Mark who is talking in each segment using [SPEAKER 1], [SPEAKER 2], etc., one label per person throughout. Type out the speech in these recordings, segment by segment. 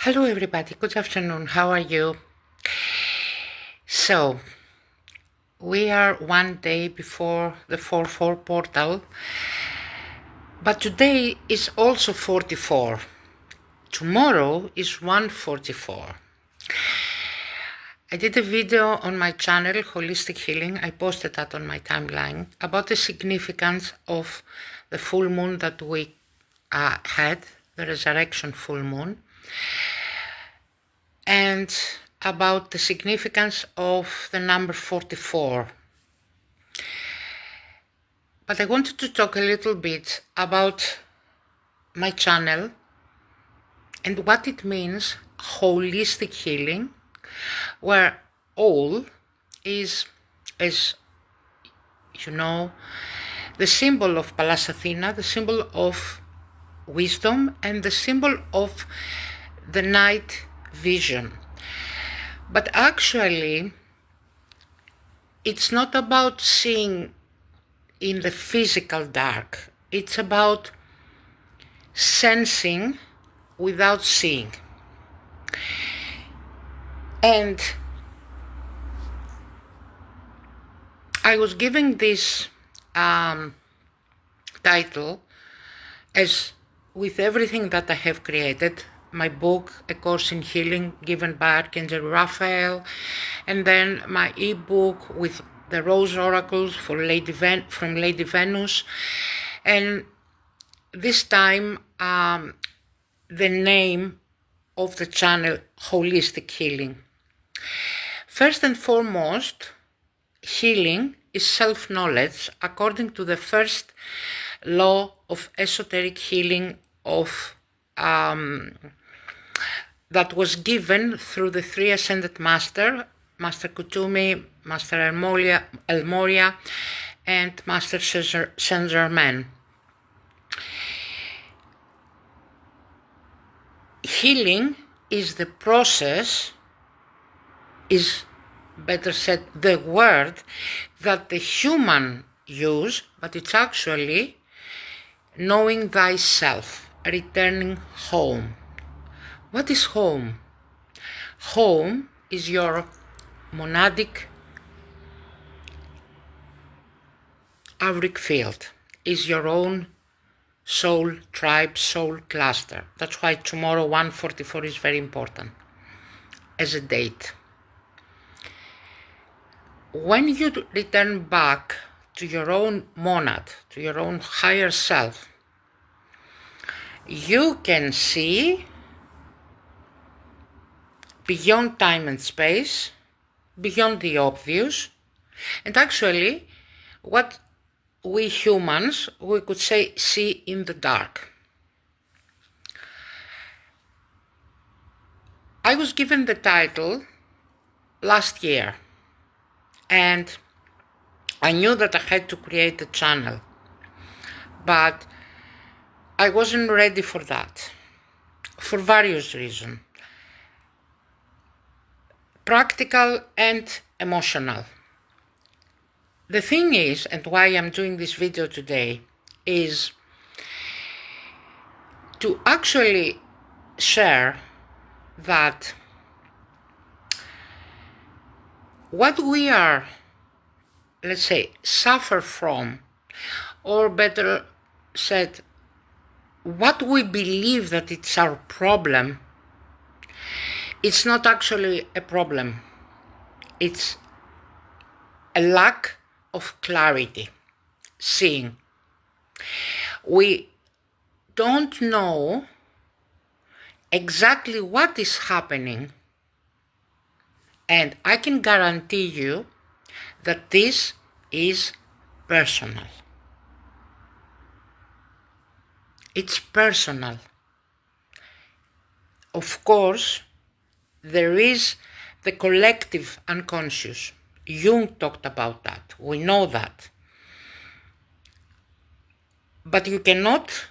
[SPEAKER 1] Hello everybody, good afternoon, how are you? So, we are one day before the 4-4 portal, but today is also 44. Tomorrow is 144. I did a video on my channel, Holistic Healing, I posted that on my timeline, about the significance of the full moon that we had, the resurrection full moon, and about the significance of the number 44. But I wanted to talk a little bit about my channel and what it means, holistic healing, where owl is, as you know, the symbol of Pallas Athena, the symbol of wisdom, and the symbol of the night vision. But actually, it's not about seeing in the physical dark. It's about sensing without seeing. And I was giving this title as with everything that I have created, my book, A Course in Healing, given by Archangel Raphael, and then my ebook with the Rose Oracles for from Lady Venus, and this time the name of the channel, Holistic Healing. First and foremost, healing is self-knowledge according to the first law of esoteric healing of that was given through the three ascended master, Master Kutumi, Master El-Moria, and Master Saint-Germain. Healing is the process, is better said, the word that the human use, but it's actually knowing thyself, returning home. What is home? Home is your monadic auric field, is your own soul tribe, soul cluster. That's why tomorrow 144 is very important as a date. When you return back to your own monad, to your own higher self, you can see beyond time and space, beyond the obvious, and actually what we humans, we could say, see in the dark. I was given the title last year, and I knew that I had to create a channel, but I wasn't ready for that, for various reasons. Practical and emotional. The thing is, and why I'm doing this video today, is to actually share that what we are, let's say, suffer from, or better said, what we believe that it's our problem, it's not actually a problem. It's a lack of clarity, seeing. We don't know exactly what is happening, and I can guarantee you that this is personal. It's personal. Of course, there is the collective unconscious. Jung talked about that. We know that. But you cannot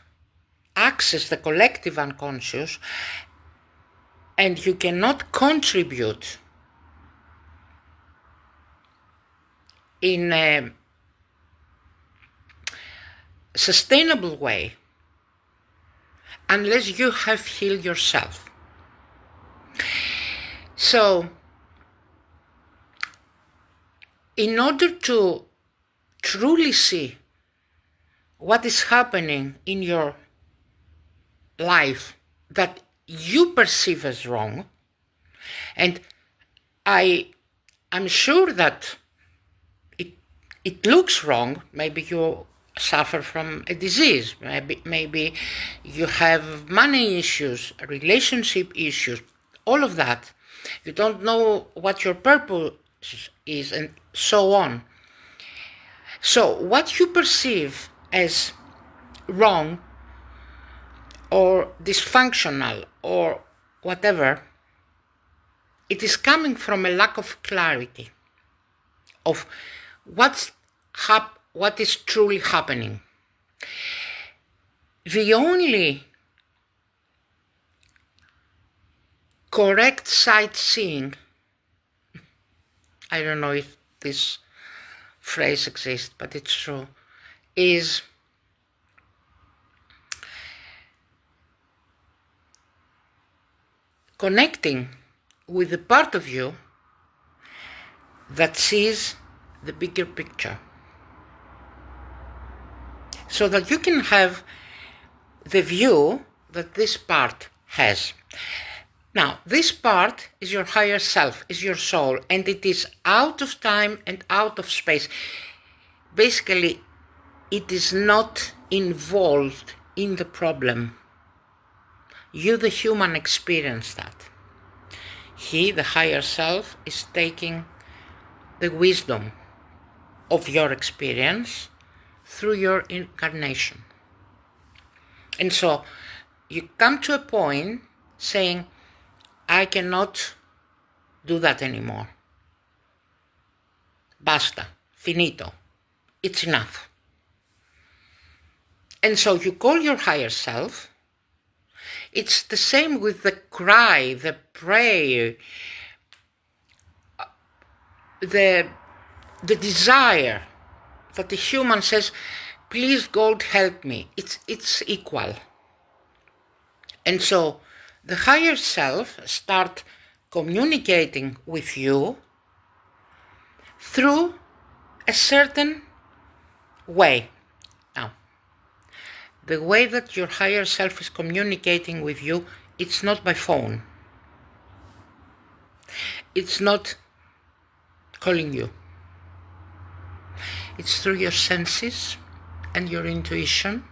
[SPEAKER 1] access the collective unconscious, and you cannot contribute in a sustainable way unless you have healed yourself. So, in order to truly see what is happening in your life that you perceive as wrong, and I'm sure that it looks wrong. Maybe you suffer from a disease, maybe you have money issues, relationship issues, all of that. You don't know what your purpose is, and so on. So what you perceive as wrong or dysfunctional or whatever, it is coming from a lack of clarity of what is truly happening. The only correct sightseeing, I don't know if this phrase exists, but it's true, is connecting with the part of you that sees the bigger picture, so that you can have the view that this part has. Now, this part is your higher self, is your soul, and it is out of time and out of space. Basically, it is not involved in the problem. You, the human, experience that. He, the higher self, is taking the wisdom of your experience through your incarnation. And so you come to a point saying, I cannot do that anymore. Basta, finito, it's enough. And so you call your higher self. It's the same with the cry, the prayer, the desire that the human says, please God help me. It's equal. And so the higher self start communicating with you through a certain way. Now, the way that your higher self is communicating with you, it's not by phone. It's not calling you. It's through your senses and your intuition,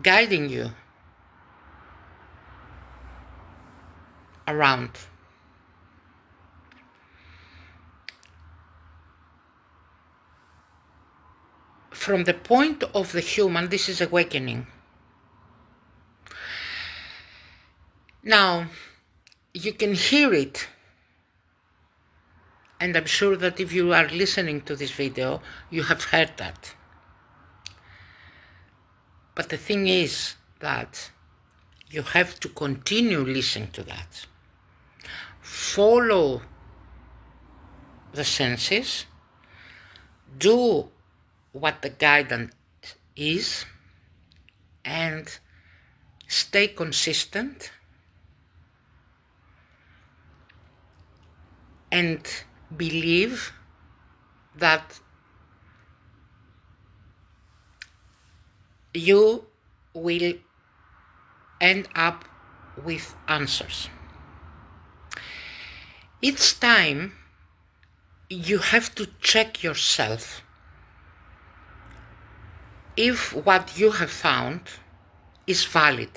[SPEAKER 1] guiding you around. From the point of the human, this is awakening. Now, you can hear it, and I'm sure that if you are listening to this video, you have heard that. But the thing is that you have to continue listening to that. Follow the senses, do what the guidance is, and stay consistent, and believe that you will end up with answers. Each time you have to check yourself if what you have found is valid.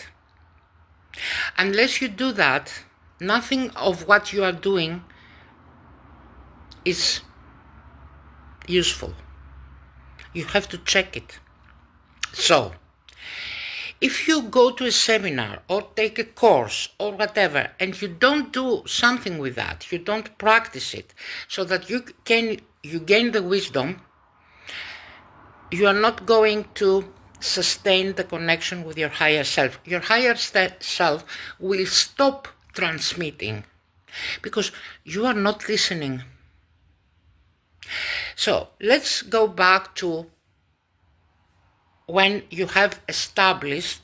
[SPEAKER 1] Unless you do that, nothing of what you are doing is useful. You have to check it. So, if you go to a seminar or take a course or whatever, and you don't do something with that, you don't practice it, so that you gain the wisdom, you are not going to sustain the connection with your higher self. Your higher self will stop transmitting because you are not listening. So let's go back to when you have established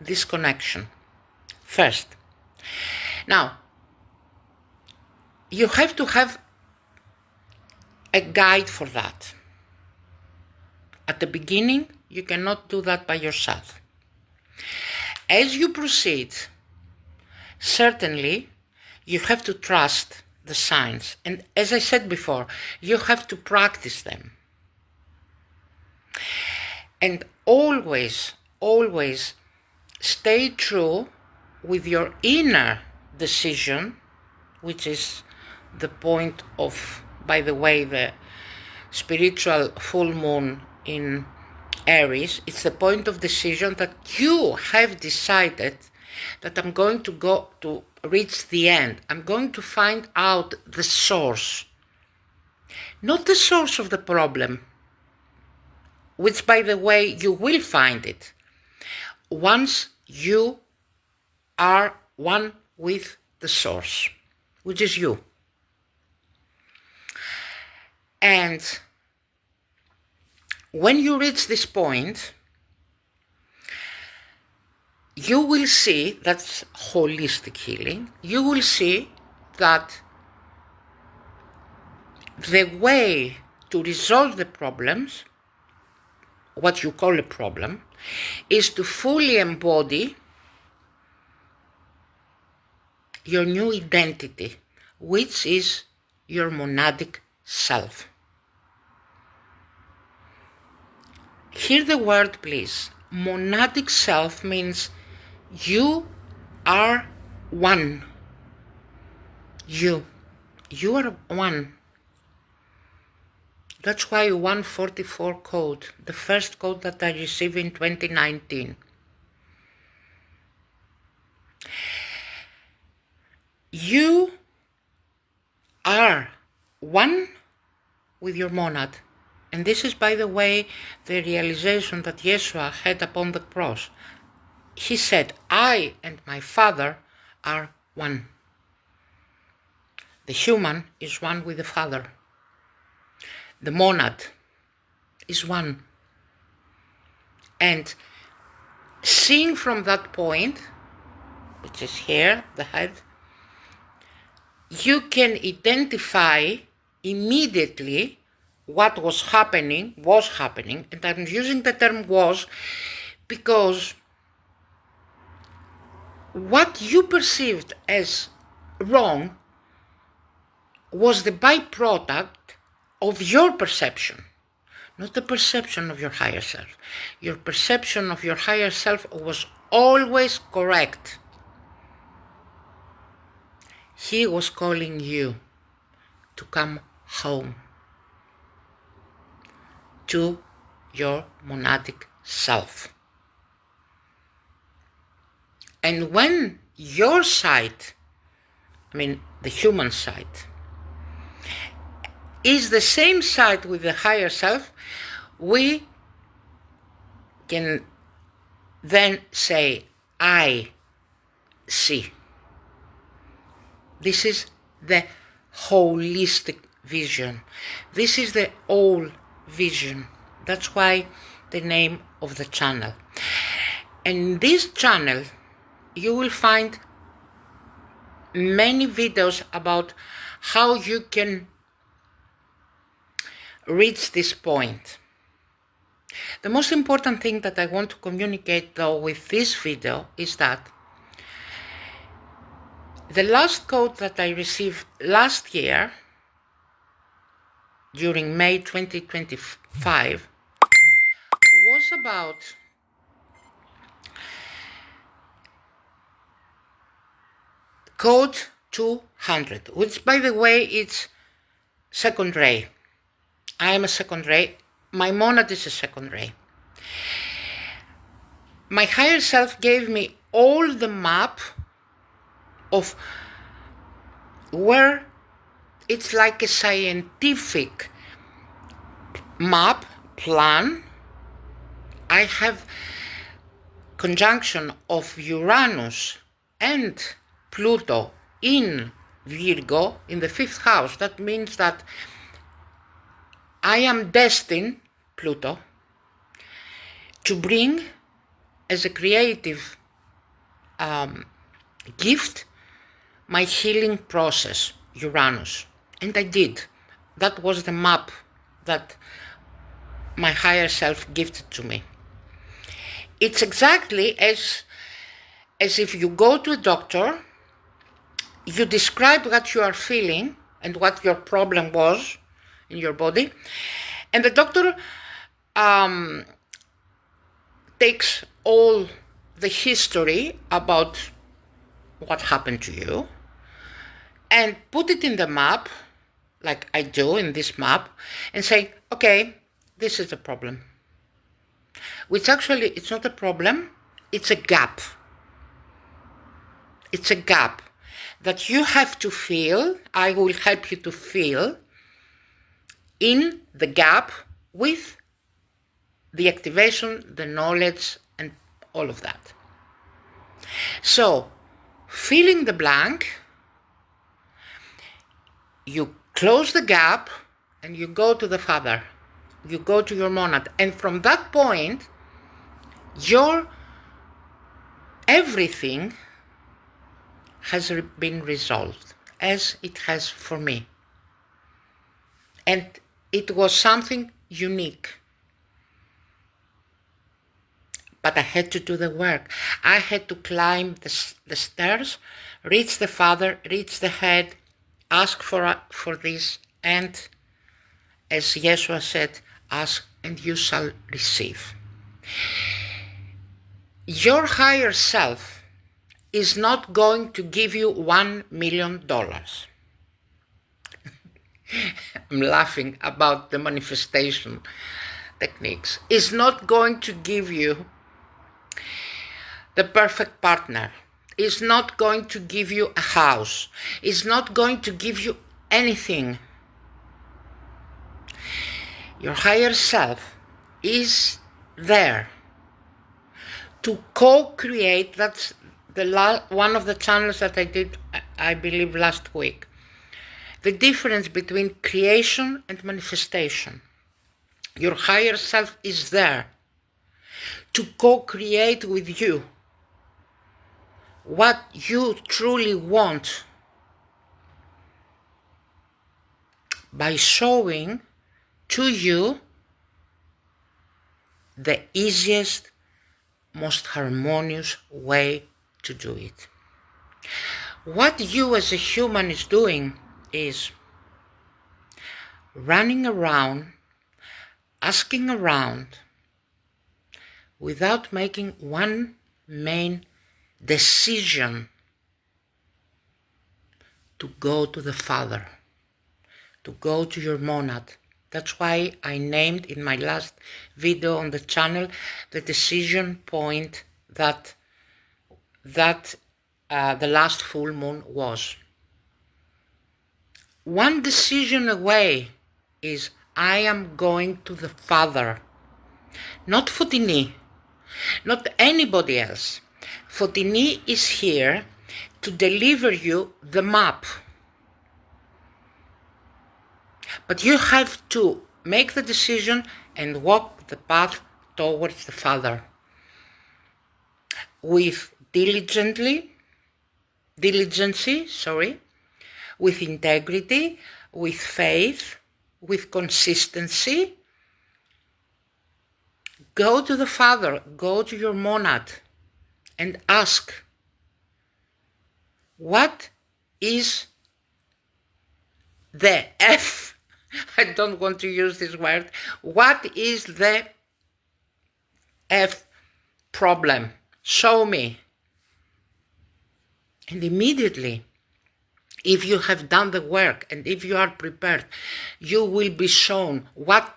[SPEAKER 1] this connection. First, Now, you have to have a guide for that. At the beginning, you cannot do that by yourself. As you proceed, certainly, you have to trust the signs. And as I said before, you have to practice them. And always, always stay true with your inner decision, which is the point of, by the way, the spiritual full moon in Aries. It's the point of decision that you have decided that I'm going to go to reach the end. I'm going to find out the source. Not the source of the problem, which, by the way, you will find it once you are one with the source, which is you. And when you reach this point, you will see, that's holistic healing, you will see that the way to resolve the problems, what you call a problem, is to fully embody your new identity, which is your monadic self. Hear the word, please. Monadic self means you are one. You are one. That's why 144 code, the first code that I received in 2019. You are one with your monad. And this is, by the way, the realization that Yeshua had upon the cross. He said, I and my Father are one. The human is one with the Father. The monad is one. And seeing from that point, which is here, the head, you can identify immediately what was happening, and I'm using the term was because what you perceived as wrong was the byproduct of your perception, not the perception of your higher self. Your perception of your higher self was always correct. He was calling you to come home to your monadic self. And when your side, the human side, is the same side with the higher self, we can then say, I see. This is the holistic vision. This is the all vision. That's why the name of the channel. And this channel, you will find many videos about how you can reach this point. The most important thing that I want to communicate, though, with this video is that the last code that I received last year, during May 2025, was about code 200, which, by the way, it's second ray. I am a second ray. My monad is a second ray. My higher self gave me all the map of where it's like a scientific map, plan. I have conjunction of Uranus and Pluto in Virgo in the 5th house. That means that I am destined, Pluto, to bring as a creative gift my healing process, Uranus. And I did. That was the map that my higher self gifted to me. It's exactly as if you go to a doctor, you describe what you are feeling and what your problem was in your body, and the doctor takes all the history about what happened to you and put it in the map, like I do in this map, and say, okay, this is the problem. Which actually, it's not a problem, it's a gap. It's a gap that you have to fill. I will help you to fill in the gap with the activation, the knowledge, and all of that. So, filling the blank, you close the gap and you go to the father. You go to your monad. And from that point, your everything has been resolved, as it has for me. And it was something unique. But I had to do the work. I had to climb the stairs, reach the father, reach the head, ask for this, and as Yeshua said, ask and you shall receive. Your higher self is not going to give you $1 million. I'm laughing about the manifestation techniques. Is not going to give you the perfect partner. Is not going to give you a house. Is not going to give you anything. Your higher self is there to co-create. That's one of the channels that I did, I believe, last week. The difference between creation and manifestation. Your higher self is there to co-create with you what you truly want by showing to you the easiest, most harmonious way to do it. What you as a human is doing is running around, asking around, without making one main decision to go to the Father, to go to your monad. That's why I named in my last video on the channel the decision point that the last full moon was. One decision away is I am going to the Father, not Foteini, not anybody else. Foteini is here to deliver you the map. But you have to make the decision and walk the path towards the Father with diligence, with integrity, with faith, with consistency. Go to the Father, go to your monad and ask, what is the F? I don't want to use this word. What is the F problem? Show me. And immediately, if you have done the work and if you are prepared, you will be shown what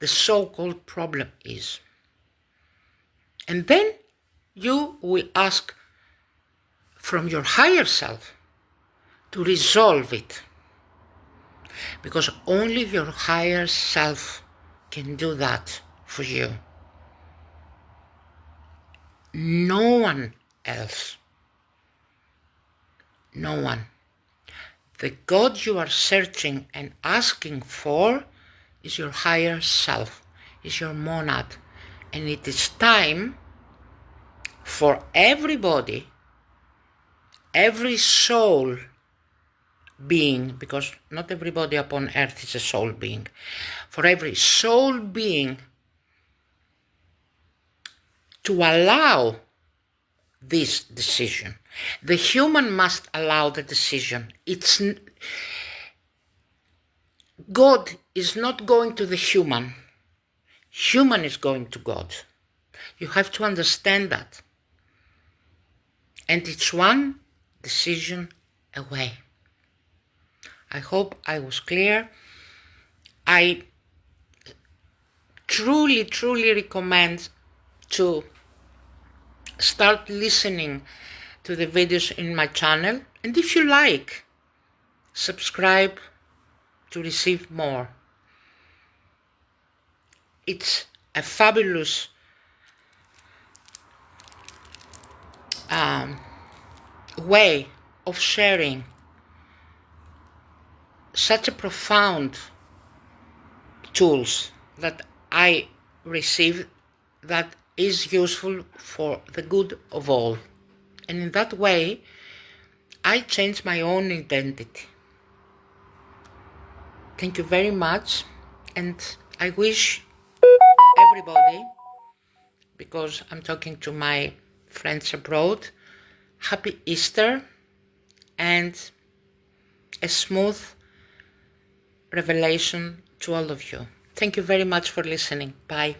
[SPEAKER 1] the so-called problem is. And then you will ask from your higher self to resolve it. Because only your higher self can do that for you. No one else. No one. The God you are searching and asking for is your higher self, is your monad. And it is time for everybody every soul being, because not everybody upon earth is a soul being, for every soul being to allow this decision. The human must allow the decision. God is not going to the human. Human is going to God. You have to understand that. And it's one decision away. I hope I was clear. I truly, truly recommend to start listening to the videos in my channel. And if you like, subscribe to receive more. It's a fabulous way of sharing such a profound tools that I receive that is useful for the good of all. And in that way, I change my own identity. Thank you very much, and I wish everybody, because I'm talking to my friends abroad, happy Easter and a smooth revelation to all of you. Thank you very much for listening. Bye.